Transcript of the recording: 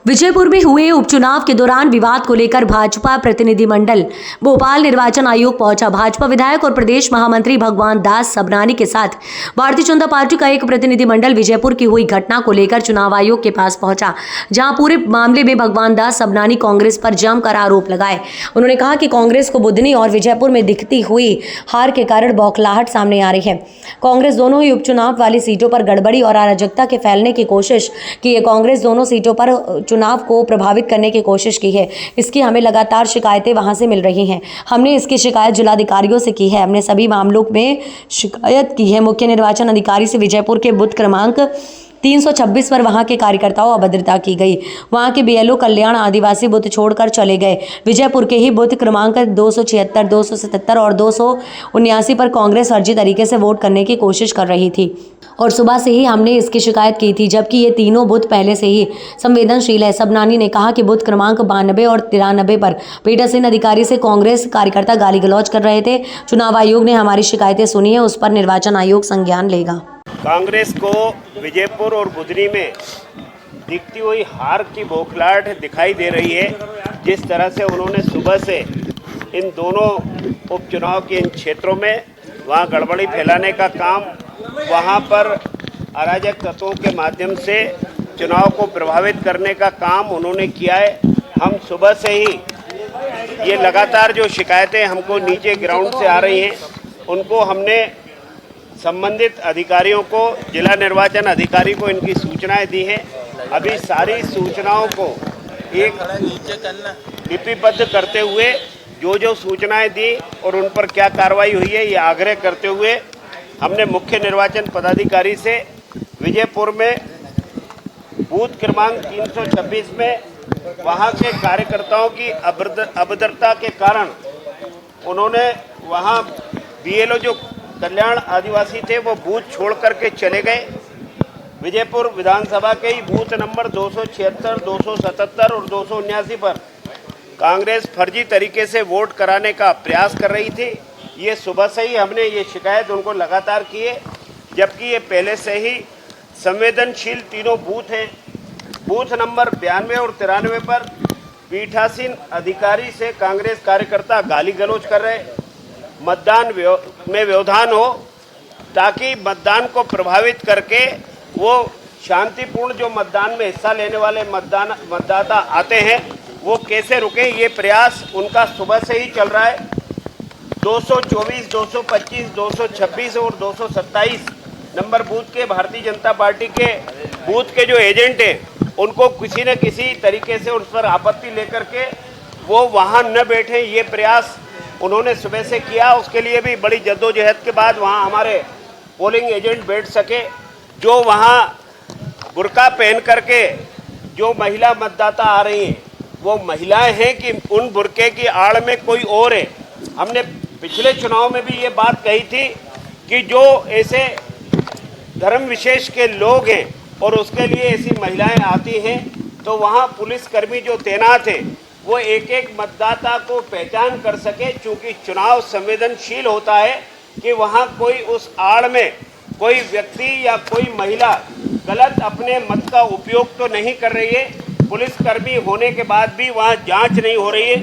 विजयपुर में हुए उपचुनाव के दौरान विवाद को लेकर भाजपा प्रतिनिधिमंडल भोपाल निर्वाचन आयोग पहुंचा। भाजपा विधायक और प्रदेश महामंत्री भगवान दास सबनानी के साथ भारतीय जनता पार्टी का एक प्रतिनिधिमंडल विजयपुर की हुई घटना को लेकर चुनाव आयोग के पास पहुंचा, जहां पूरे मामले में भगवान दास सबनानी कांग्रेस पर जमकर आरोप लगाए। उन्होंने कहा कि कांग्रेस को बुधनी और विजयपुर में दिखती हुई हार के कारण बौखलाहट सामने आ रही है। कांग्रेस दोनों ही उपचुनाव वाली सीटों पर गड़बड़ी और अराजकता के फैलने की कोशिश की है। कांग्रेस दोनों सीटों पर चुनाव को प्रभावित करने की कोशिश की है। इसकी हमें लगातार शिकायतें वहां से मिल रही हैं। हमने इसकी शिकायत जिलाधिकारियों से की है। हमने सभी मामलों में शिकायत की है। मुख्य निर्वाचन अधिकारी से विजयपुर के बूथ क्रमांक 326 पर वहां के कार्यकर्ताओं अभद्रता की गई। वहां के बीएलओ कल्याण आदिवासी बूथ छोड़कर चले गए। विजयपुर के ही बूथ क्रमांक 276, 277 और 279 पर कांग्रेस फर्जी तरीके से वोट करने की कोशिश कर रही थी और सुबह से ही हमने इसकी शिकायत की थी, जबकि ये तीनों बूथ पहले से ही संवेदनशील है। सबनानी ने कहा कि बूथ क्रमांक 92 और 93 पर पीठासीन अधिकारी से कांग्रेस कार्यकर्ता गाली गलौज कर रहे थे। चुनाव आयोग ने हमारी शिकायतें सुनी है, उस पर निर्वाचन आयोग संज्ञान लेगा। कांग्रेस को विजयपुर और बुधनी में दिखती हुई हार की बौखलाहट दिखाई दे रही है। जिस तरह से उन्होंने सुबह से इन दोनों उपचुनाव के इन क्षेत्रों में वहाँ गड़बड़ी फैलाने का काम, वहाँ पर अराजक तत्वों के माध्यम से चुनाव को प्रभावित करने का काम उन्होंने किया है। हम सुबह से ही ये लगातार जो शिकायतें हमको नीचे ग्राउंड से आ रही हैं, उनको हमने संबंधित अधिकारियों को, जिला निर्वाचन अधिकारी को इनकी सूचनाएं दी हैं। अभी सारी सूचनाओं को एक लिपिबद्ध करते हुए जो सूचनाएं दी और उन पर क्या कार्रवाई हुई है, ये आग्रह करते हुए हमने मुख्य निर्वाचन पदाधिकारी से विजयपुर में बूथ क्रमांक 326 में वहाँ के कार्यकर्ताओं की अभद्रता के कारण उन्होंने वहाँ बीएलओ जो कल्याण आदिवासी थे वो बूथ छोड़ करके चले गए। विजयपुर विधानसभा के ही बूथ नंबर 276, 277 और 279 पर कांग्रेस फर्जी तरीके से वोट कराने का प्रयास कर रही थी। ये सुबह से ही हमने ये शिकायत उनको लगातार की है, जबकि ये पहले से ही संवेदनशील तीनों बूथ हैं। बूथ नंबर 92 और 93 पर पीठासीन अधिकारी से कांग्रेस कार्यकर्ता गाली गलौज कर रहे। मतदान में व्यवधान हो ताकि मतदान को प्रभावित करके वो शांतिपूर्ण जो मतदान में हिस्सा लेने वाले मतदाता आते हैं वो कैसे रुके, ये प्रयास उनका सुबह से ही चल रहा है। 224, 225, 226 और 227 नंबर बूथ के भारतीय जनता पार्टी के बूथ के जो एजेंट हैं उनको किसी न किसी तरीके से उस पर आपत्ति लेकर के वो वहाँ न बैठे, ये प्रयास उन्होंने सुबह से किया। उसके लिए भी बड़ी जद्दोजहद के बाद वहाँ हमारे पोलिंग एजेंट बैठ सके। जो वहाँ बुर्का पहन करके जो महिला मतदाता आ रही हैं वो महिलाएं हैं कि उन बुर्के की आड़ में कोई और है। हमने पिछले चुनाव में भी ये बात कही थी कि जो ऐसे धर्म विशेष के लोग हैं और उसके लिए ऐसी महिलाएं आती हैं तो वहाँ पुलिसकर्मी जो तैनात है वो एक एक मतदाता को पहचान कर सके। चूंकि चुनाव संवेदनशील होता है कि वहाँ कोई उस आड़ में कोई व्यक्ति या कोई महिला गलत अपने मत का उपयोग तो नहीं कर रही है। पुलिसकर्मी होने के बाद भी वहाँ जांच नहीं हो रही है।